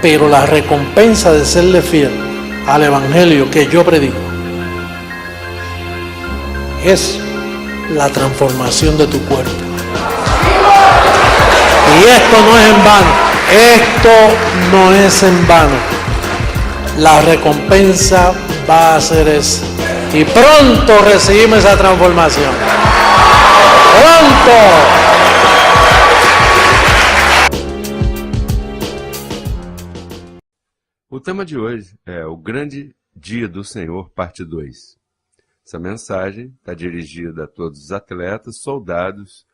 pero la recompensa de serle fiel al evangelio que yo predico es la transformación de tu cuerpo. Y esto no es en vano, esto no es en vano. La recompensa va a ser esa. Y pronto recibimos esa transformación. ¡Pronto! O tema de hoje é o Grande Dia do Senhor, parte 2. Essa mensagem está dirigida a todos os atletas, soldados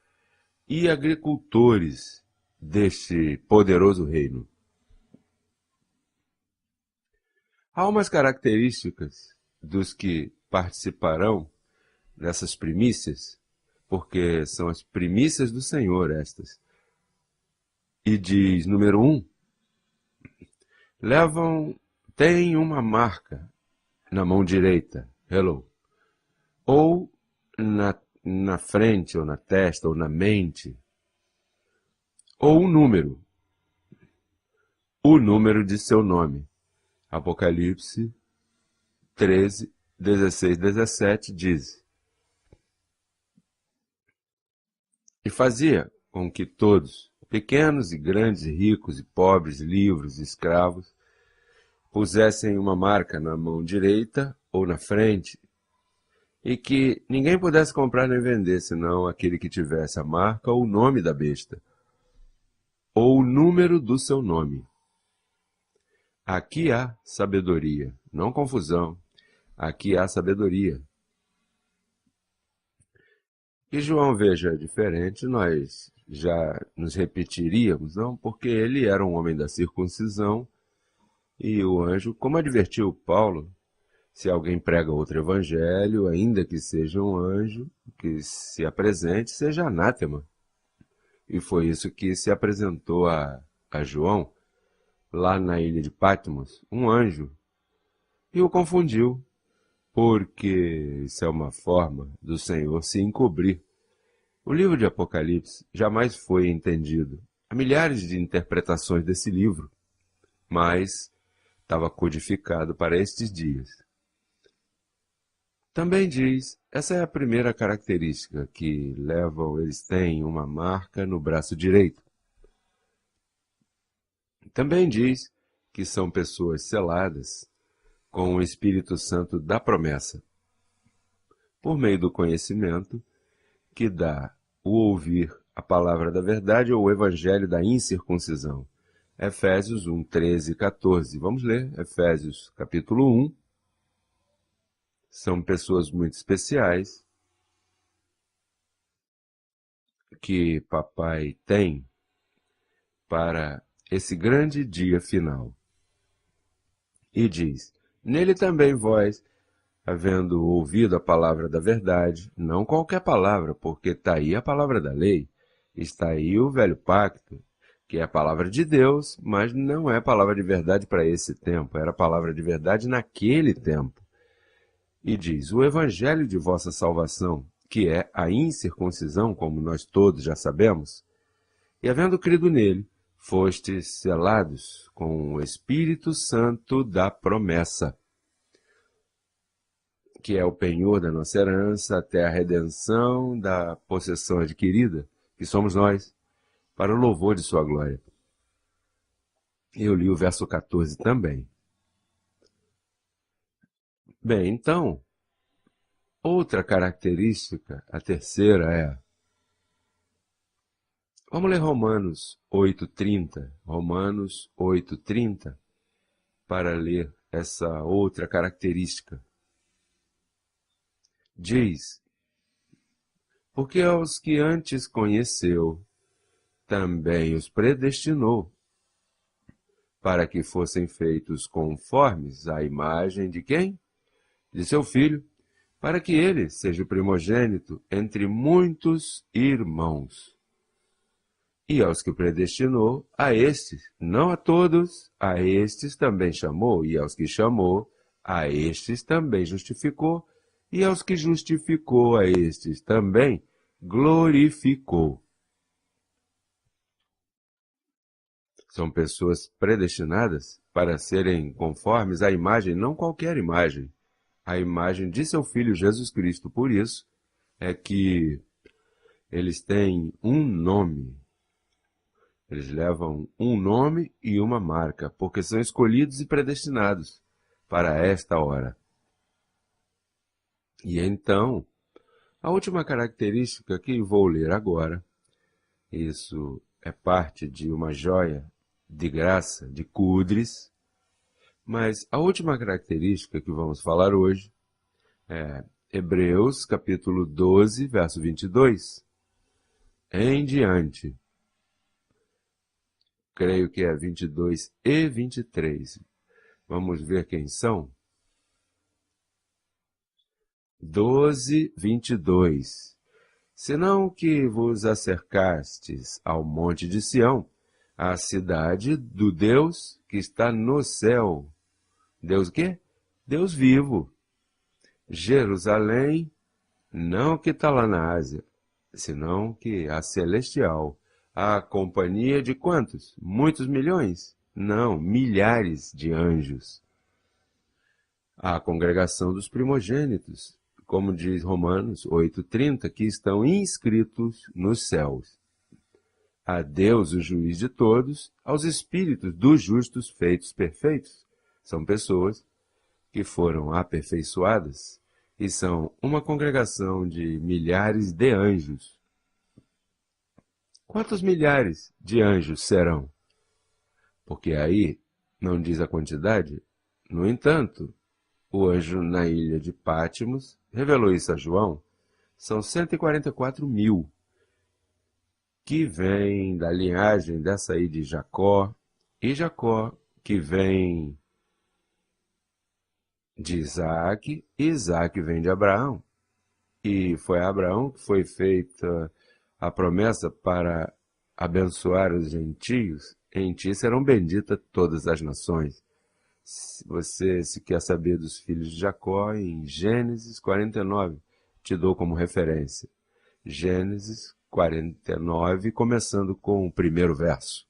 e agricultores deste poderoso reino. Há umas características dos que participarão dessas primícias, porque são as primícias do Senhor estas. E diz, número 1, tem uma marca na mão direita, hello, ou na frente, ou na testa, ou na mente, ou um número, o número de seu nome. Apocalipse 13, 16, 17 diz: E fazia com que todos, pequenos e grandes, ricos e pobres, livres e escravos, pusessem uma marca na mão direita ou na frente, e que ninguém pudesse comprar nem vender, senão aquele que tivesse a marca ou o nome da besta, ou o número do seu nome. Aqui há sabedoria, não confusão. Aqui há sabedoria. Que João veja diferente, nós já nos repetiríamos, não? Porque ele era um homem da circuncisão e o anjo, como advertiu Paulo, se alguém prega outro evangelho, ainda que seja um anjo, que se apresente, seja anátema. E foi isso que se apresentou a João, lá na ilha de Patmos, um anjo, e o confundiu, porque isso é uma forma do Senhor se encobrir. O livro de Apocalipse jamais foi entendido. Há milhares de interpretações desse livro, mas estava codificado para estes dias. Também diz, essa é a primeira característica que eles têm uma marca no braço direito. Também diz que são pessoas seladas com o Espírito Santo da promessa, por meio do conhecimento que dá o ouvir a palavra da verdade ou o evangelho da incircuncisão. Efésios 1, 13 e 14. Vamos ler Efésios capítulo 1. São pessoas muito especiais que papai tem para esse grande dia final. E diz, nele também vós, havendo ouvido a palavra da verdade, não qualquer palavra, porque está aí a palavra da lei, está aí o velho pacto, que é a palavra de Deus, mas não é palavra de verdade para esse tempo, era palavra de verdade naquele tempo. E diz, o evangelho de vossa salvação, que é a incircuncisão, como nós todos já sabemos, e havendo crido nele, fostes selados com o Espírito Santo da promessa, que é o penhor da nossa herança até a redenção da possessão adquirida, que somos nós, para o louvor de sua glória. Eu li o verso 14 também. Bem, então, outra característica, a terceira é... Vamos ler Romanos 8:30. Romanos 8:30, para ler essa outra característica. Diz, porque aos que antes conheceu, também os predestinou, para que fossem feitos conformes à imagem de quem? De seu Filho, para que ele seja o primogênito entre muitos irmãos. E aos que predestinou, a estes, não a todos, a estes também chamou, e aos que chamou, a estes também justificou, e aos que justificou, a estes também glorificou. São pessoas predestinadas para serem conformes à imagem, não qualquer imagem, a imagem de seu Filho Jesus Cristo. Por isso é que eles têm um nome. Eles levam um nome e uma marca, porque são escolhidos e predestinados para esta hora. E então, a última característica que vou ler agora, isso é parte de uma joia de graça, de Cudres, mas a última característica que vamos falar hoje é Hebreus capítulo 12, verso 22. Em diante, creio que é 22 e 23. Vamos ver quem são. 12, 22. Senão que vos acercastes ao monte de Sião, a cidade do Deus que está no céu. Deus o quê? Deus vivo. Jerusalém, não que está lá na Ásia, senão que a celestial. A companhia de quantos? Muitos milhões? Não, milhares de anjos. A congregação dos primogênitos, como diz Romanos 8,30, que estão inscritos nos céus. A Deus, o juiz de todos, aos espíritos dos justos feitos perfeitos. São pessoas que foram aperfeiçoadas e são uma congregação de milhares de anjos. Quantos milhares de anjos serão? Porque aí não diz a quantidade. No entanto, o anjo na ilha de Pátimos revelou isso a João. São 144 mil que vêm da linhagem dessa aí de Jacó, e Jacó que vem de Isaac, e Isaac vem de Abraão. E foi a Abraão que foi feita a promessa para abençoar os gentios. Em ti serão benditas todas as nações. Você, se quer saber dos filhos de Jacó, em Gênesis 49, te dou como referência. Gênesis 49, começando com o primeiro verso.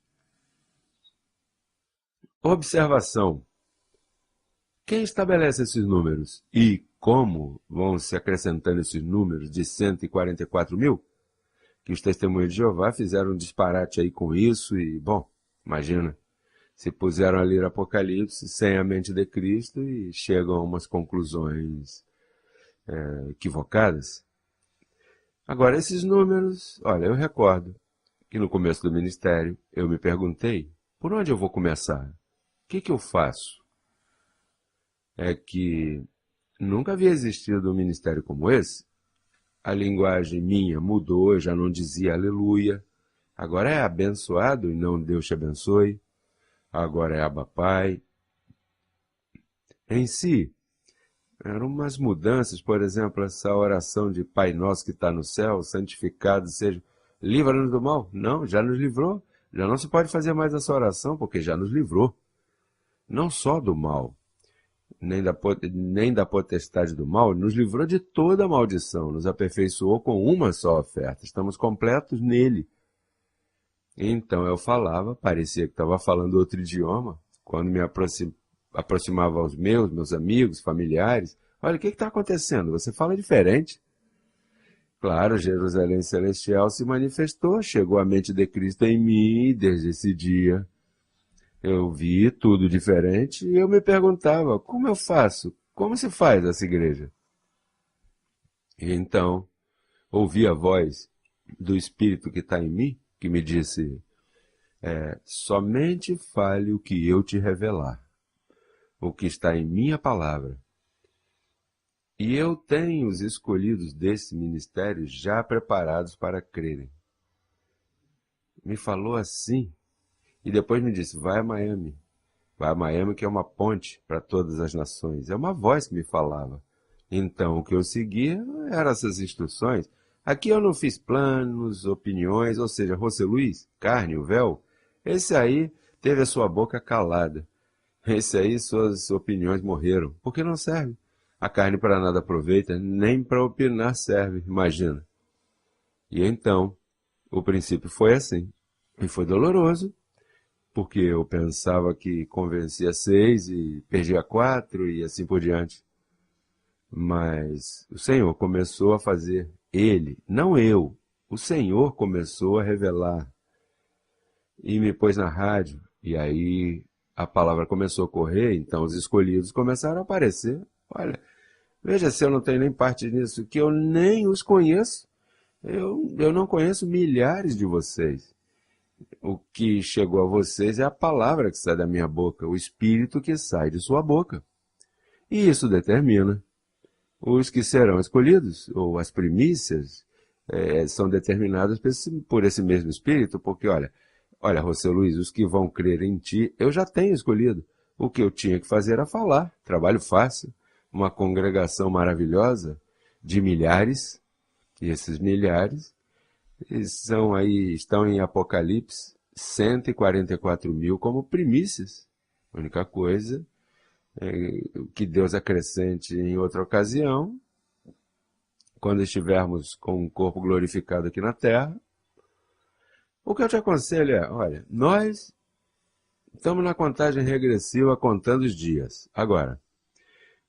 Observação. Quem estabelece esses números? E como vão se acrescentando esses números de 144 mil? Que os testemunhos de Jeová fizeram um disparate aí com isso e, bom, imagina. Se puseram a ler Apocalipse sem a mente de Cristo e chegam a umas conclusões equivocadas. Agora, esses números, olha, eu recordo que no começo do ministério eu me perguntei, por onde eu vou começar? O que eu faço? É que nunca havia existido um ministério como esse. A linguagem minha mudou, eu já não dizia aleluia. Agora é abençoado e não Deus te abençoe. Agora é Abba Pai. Em si, eram umas mudanças, por exemplo, essa oração de Pai Nosso que está no céu, santificado seja, livra-nos do mal. Não, já nos livrou. Já não se pode fazer mais essa oração, porque já nos livrou. Não só do mal, nem da potestade do mal, nos livrou de toda a maldição, nos aperfeiçoou com uma só oferta. Estamos completos nele. Então eu falava, parecia que estava falando outro idioma, quando me aproximava aos meus amigos, familiares. Olha, o que está acontecendo? Você fala diferente. Claro, Jerusalém Celestial se manifestou, chegou a mente de Cristo em mim, e desde esse dia eu vi tudo diferente e eu me perguntava, como eu faço? Como se faz essa igreja? E então, ouvi a voz do Espírito que está em mim, que me disse, somente fale o que eu te revelar, o que está em minha palavra. E eu tenho os escolhidos desse ministério já preparados para crerem. Me falou assim, e depois me disse, vai a Miami. Vai a Miami, que é uma ponte para todas as nações. É uma voz que me falava. Então, o que eu seguia eram essas instruções. Aqui eu não fiz planos, opiniões, ou seja, José Luiz, carne, o véu, esse aí teve a sua boca calada. Esse aí suas opiniões morreram, porque não serve. A carne para nada aproveita, nem para opinar serve, imagina. E então, o princípio foi assim, e foi doloroso, porque eu pensava que convencia 6 e perdia 4 e assim por diante. Mas o Senhor começou a fazer, Ele, não eu, o Senhor começou a revelar e me pôs na rádio. E aí a palavra começou a correr, então os escolhidos começaram a aparecer. Olha, veja se eu não tenho nem parte nisso, que eu nem os conheço. Eu não conheço milhares de vocês. O que chegou a vocês é a palavra que sai da minha boca, o espírito que sai de sua boca. E isso determina. Os que serão escolhidos, ou as primícias, são determinadas por esse mesmo espírito, porque, olha, José Luiz, os que vão crer em ti, eu já tenho escolhido. O que eu tinha que fazer era falar. Trabalho fácil. Uma congregação maravilhosa de milhares, e esses milhares estão em Apocalipse 144 mil como primícias. A única coisa que Deus acrescente em outra ocasião, quando estivermos com um corpo glorificado aqui na terra. O que eu te aconselho é, olha, nós estamos na contagem regressiva contando os dias. Agora,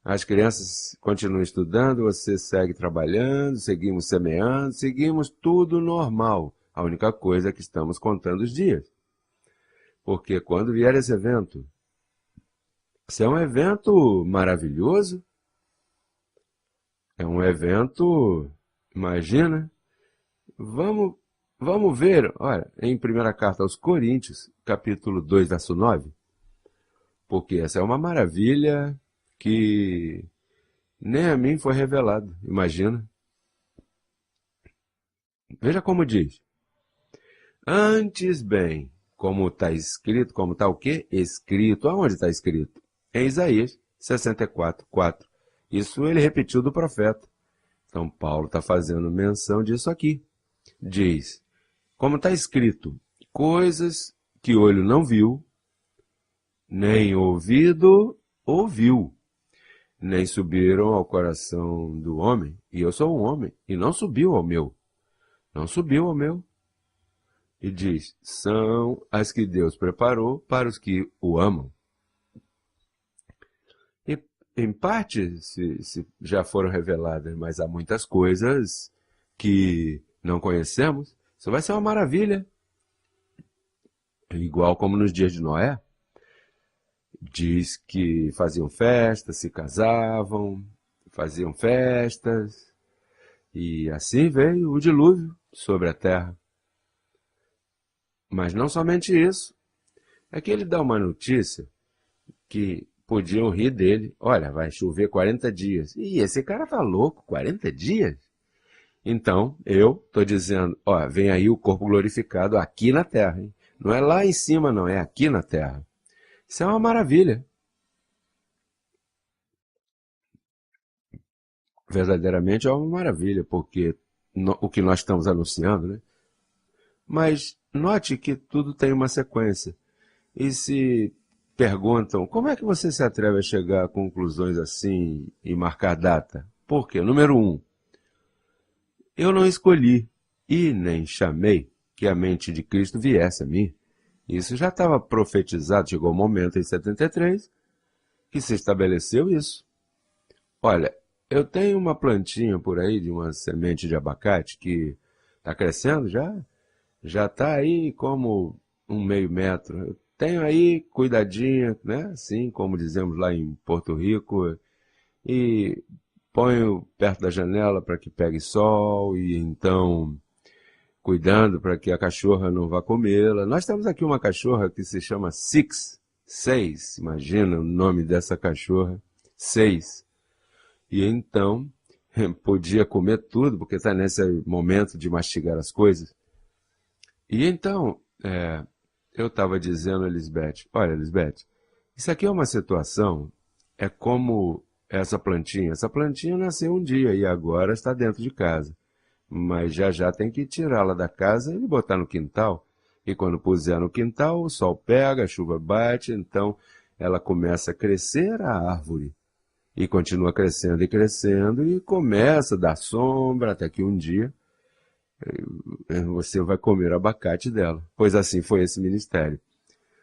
as crianças continuam estudando, você segue trabalhando, seguimos semeando, seguimos tudo normal. A única coisa é que estamos contando os dias. Porque quando vier esse evento, se é um evento maravilhoso, é um evento, imagina, vamos ver, olha, em primeira carta aos Coríntios, capítulo 2, verso 9, porque essa é uma maravilha que nem a mim foi revelado, imagina. Veja como diz. Antes bem, como está escrito, como está o quê? Escrito. Aonde está escrito? Em Isaías 64, 4. Isso ele repetiu do profeta. Então Paulo está fazendo menção disso aqui. Diz, como está escrito, coisas que olho não viu, nem ouvido ouviu, nem subiram ao coração do homem, e eu sou um homem, e não subiu ao meu. Não subiu ao meu. E diz, são as que Deus preparou para os que o amam. E, em parte, se já foram reveladas, mas há muitas coisas que não conhecemos. Isso vai ser uma maravilha. Igual como nos dias de Noé. Diz que faziam festas, se casavam, faziam festas, e assim veio o dilúvio sobre a terra. Mas não somente isso, é que ele dá uma notícia que podiam rir dele. Olha, vai chover 40 dias. E esse cara tá louco, 40 dias? Então, eu estou dizendo, ó, vem aí o corpo glorificado aqui na terra, hein? Não é lá em cima não, é aqui na terra. Isso é uma maravilha. Verdadeiramente é uma maravilha, porque o que nós estamos anunciando, né? Mas note que tudo tem uma sequência. E se perguntam, como é que você se atreve a chegar a conclusões assim e marcar data? Por quê? Número 1, eu não escolhi e nem chamei que a mente de Cristo viesse a mim. Isso já estava profetizado, chegou o momento em 73 que se estabeleceu isso. Olha, eu tenho uma plantinha por aí de uma semente de abacate que está crescendo já está aí como um meio metro. Eu tenho aí cuidadinha, né? Assim como dizemos lá em Porto Rico, e ponho perto da janela para que pegue sol e então cuidando para que a cachorra não vá comê-la. Nós temos aqui uma cachorra que se chama Seis, imagina o nome dessa cachorra, 6. E então podia comer tudo, porque está nesse momento de mastigar as coisas. E então, eu estava dizendo a Lisbeth, olha Lisbeth, isso aqui é uma situação, é como essa plantinha nasceu um dia e agora está dentro de casa. Mas já tem que tirá-la da casa e botar no quintal. E quando puser no quintal, o sol pega, a chuva bate, então ela começa a crescer a árvore. E continua crescendo e começa a dar sombra até que um dia você vai comer o abacate dela. Pois assim foi esse ministério.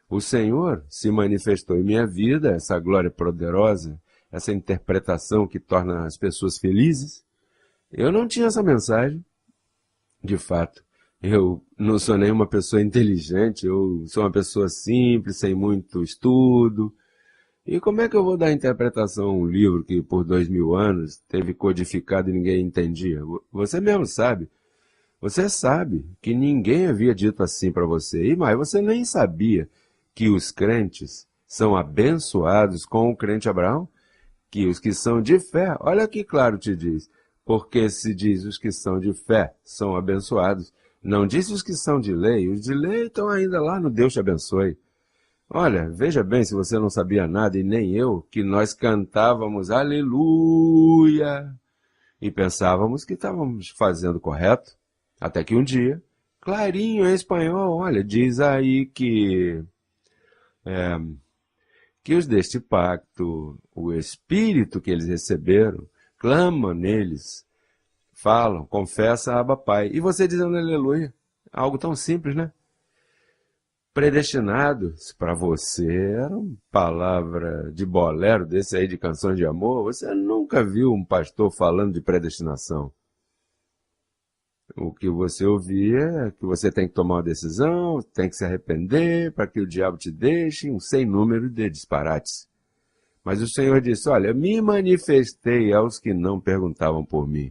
O Senhor se manifestou em minha vida, essa glória poderosa, essa interpretação que torna as pessoas felizes. Eu não tinha essa mensagem, de fato. Eu não sou nenhuma pessoa inteligente, eu sou uma pessoa simples, sem muito estudo. E como é que eu vou dar interpretação a um livro que por 2000 anos teve codificado e ninguém entendia? Você mesmo sabe. Você sabe que ninguém havia dito assim para você. E mais, você nem sabia que os crentes são abençoados com o crente Abraão? Que os que são de fé, olha que claro te diz, porque se diz os que são de fé são abençoados, não diz os que são de lei, os de lei estão ainda lá no Deus te abençoe. Olha, veja bem, se você não sabia nada e nem eu, que nós cantávamos aleluia e pensávamos que estávamos fazendo correto, até que um dia, clarinho em espanhol, olha, diz aí que os deste pacto, o Espírito que eles receberam, clama neles, falam, confessa Abba Pai. E você dizendo aleluia, algo tão simples, né? Predestinados, para você, era uma palavra de bolero, desse aí de canções de amor. Você nunca viu um pastor falando de predestinação. O que você ouvia é que você tem que tomar uma decisão, tem que se arrepender para que o diabo te deixe, um sem número de disparates. Mas o Senhor disse, olha, me manifestei aos que não perguntavam por mim.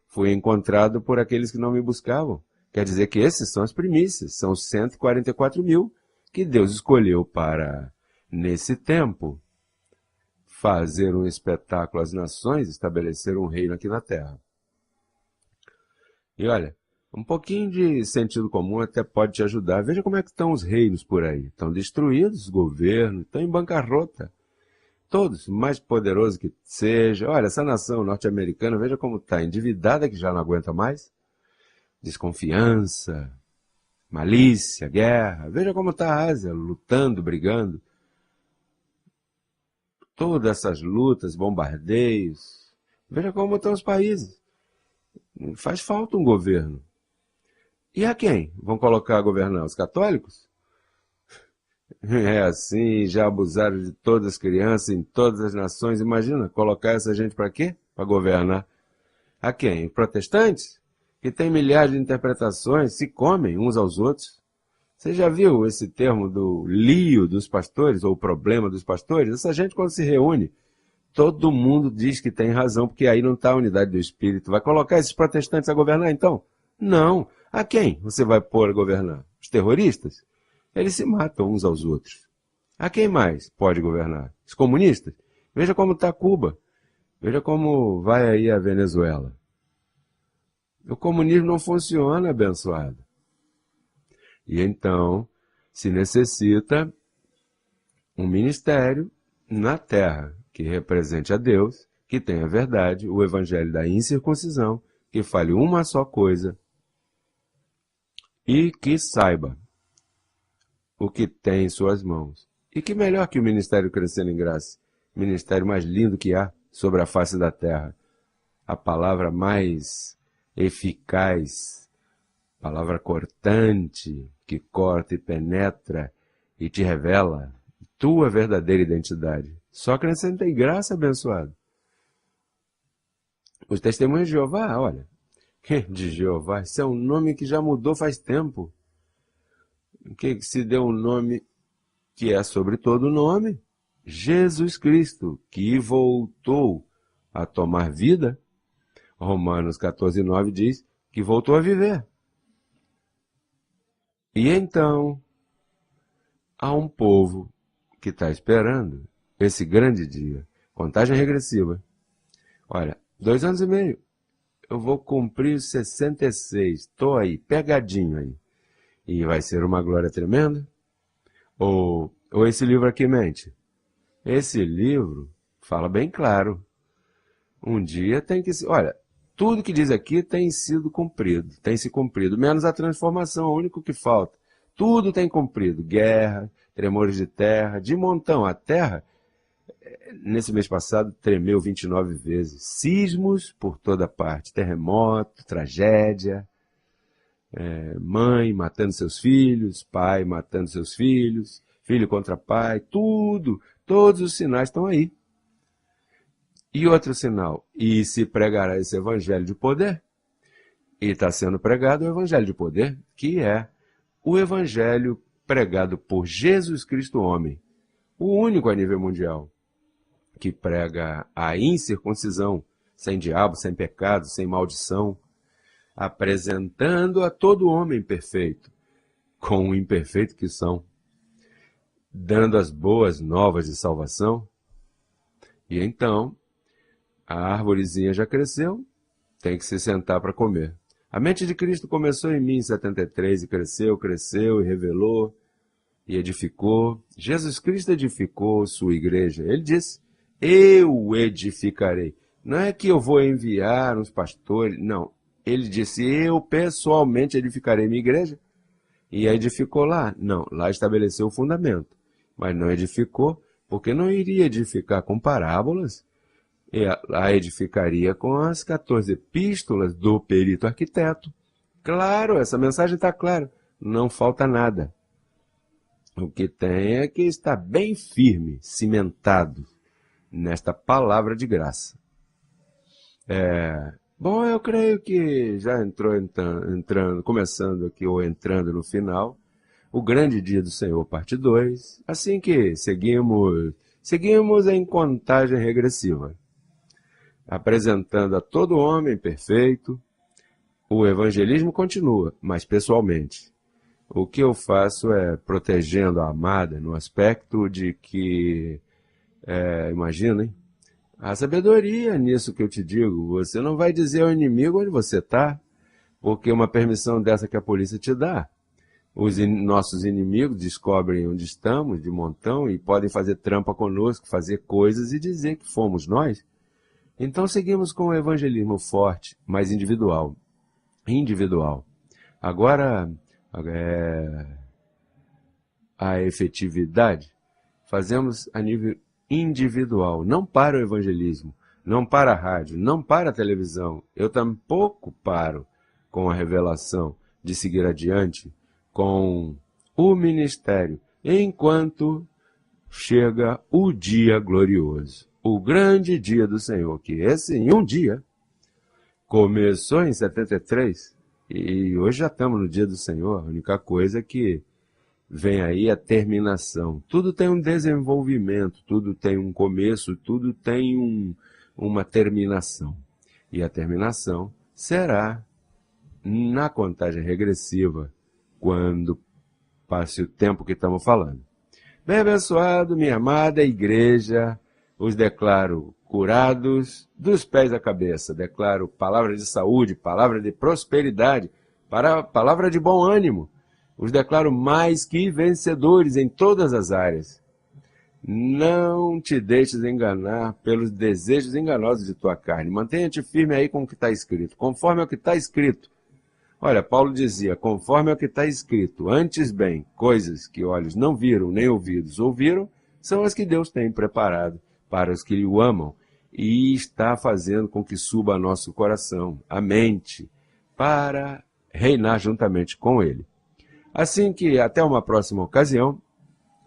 Fui encontrado por aqueles que não me buscavam. Quer dizer que esses são as primícias, são os 144 mil que Deus escolheu para, nesse tempo, fazer um espetáculo às nações, estabelecer um reino aqui na terra. E olha, um pouquinho de sentido comum até pode te ajudar. Veja como é que estão os reinos por aí. Estão destruídos, os governos, estão em bancarrota. Todos, mais poderoso que seja. Olha, essa nação norte-americana, veja como está endividada, que já não aguenta mais. Desconfiança, malícia, guerra. Veja como está a Ásia, lutando, brigando. Todas essas lutas, bombardeios. Veja como estão os países. Faz falta um governo. E a quem vão colocar a governar? Os católicos? É assim, já abusaram de todas as crianças em todas as nações. Imagina, colocar essa gente para quê? Para governar. A quem? Protestantes? Que tem milhares de interpretações, se comem uns aos outros. Você já viu esse termo do lío dos pastores, ou o problema dos pastores? Essa gente, quando se reúne, todo mundo diz que tem razão, porque aí não está a unidade do Espírito. Vai colocar esses protestantes a governar, então? Não. A quem você vai pôr a governar? Os terroristas? Eles se matam uns aos outros. A quem mais pode governar? Os comunistas? Veja como está Cuba. Veja como vai aí a Venezuela. O comunismo não funciona, abençoado. E então se necessita um ministério na terra que represente a Deus, que tenha a verdade, o evangelho da incircuncisão, que fale uma só coisa e que saiba o que tem em suas mãos. E que melhor que o Ministério Crescendo em Graça, ministério mais lindo que há sobre a face da terra, a palavra mais eficaz, palavra cortante, que corta e penetra e te revela tua verdadeira identidade. Só Crescendo em Graça, abençoado. Os testemunhos de Jeová, olha, de Jeová, isso é um nome que já mudou faz tempo. Que se deu um nome que é sobre todo nome, Jesus Cristo, que voltou a tomar vida. Romanos 14:9 diz que voltou a viver. E então, há um povo que está esperando esse grande dia. Contagem regressiva. Olha, 2 anos e meio, eu vou cumprir os 66. Estou aí, pegadinho aí. E vai ser uma glória tremenda? Ou esse livro aqui mente? Esse livro fala bem claro. Um dia tem que... Olha, tudo que diz aqui tem sido cumprido, tem se cumprido, menos a transformação, é o único que falta. Tudo tem cumprido. Guerra, tremores de terra, de montão. A terra, nesse mês passado, tremeu 29 vezes. Sismos por toda parte, terremoto, tragédia. Mãe matando seus filhos, pai matando seus filhos, filho contra pai, tudo, todos os sinais estão aí. E outro sinal, e se pregará esse evangelho de poder? E está sendo pregado o evangelho de poder, que é o evangelho pregado por Jesus Cristo homem, o único a nível mundial, que prega a incircuncisão, sem diabo, sem pecado, sem maldição, apresentando a todo homem perfeito, com o imperfeito que são, dando as boas novas de salvação. E então, a árvorezinha já cresceu, tem que se sentar para comer. A mente de Cristo começou em mim em 73 e cresceu, cresceu e revelou e edificou. Jesus Cristo edificou sua igreja. Ele disse, eu edificarei. Não é que eu vou enviar uns pastores, não. Ele disse, eu pessoalmente edificarei minha igreja. E edificou lá? Não, lá estabeleceu o fundamento. Mas não edificou, porque não iria edificar com parábolas. E a edificaria com as 14 epístolas do perito arquiteto. Claro, essa mensagem está clara, não falta nada. O que tem é que está bem firme, cimentado nesta palavra de graça. Bom, eu creio que já começando aqui ou entrando no final, o grande dia do Senhor, parte 2, assim que seguimos em contagem regressiva, apresentando a todo homem perfeito. O evangelismo continua, mas pessoalmente. O que eu faço é protegendo a amada no aspecto de que, imaginem, a sabedoria nisso que eu te digo. Você não vai dizer ao inimigo onde você está, porque uma permissão dessa que a polícia te dá. Os nossos inimigos descobrem onde estamos de montão e podem fazer trampa conosco, fazer coisas e dizer que fomos nós. Então seguimos com o evangelismo forte, mas individual. Agora, a efetividade fazemos a nível individual, não para o evangelismo, não para a rádio, não para a televisão. Eu tampouco paro com a revelação de seguir adiante com o ministério, enquanto chega o dia glorioso, o grande dia do Senhor, que esse em um dia começou em 73 e hoje já estamos no dia do Senhor. A única coisa é que vem aí a terminação. Tudo tem um desenvolvimento, tudo tem um começo, tudo tem uma terminação. E a terminação será na contagem regressiva, quando passe o tempo que estamos falando. Bem abençoado, minha amada igreja, os declaro curados dos pés à cabeça. Declaro palavra de saúde, palavra de prosperidade, palavra de bom ânimo. Os declaro mais que vencedores em todas as áreas. Não te deixes enganar pelos desejos enganosos de tua carne. Mantenha-te firme aí com o que está escrito, conforme ao que está escrito. Olha, Paulo dizia, conforme ao que está escrito, antes bem, coisas que olhos não viram, nem ouvidos ouviram, são as que Deus tem preparado para os que o amam e está fazendo com que suba a nosso coração, a mente, para reinar juntamente com Ele. Assim que até uma próxima ocasião,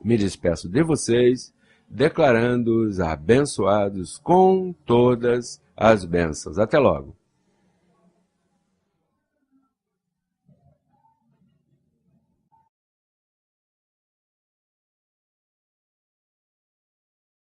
me despeço de vocês, declarando-os abençoados com todas as bênçãos. Até logo.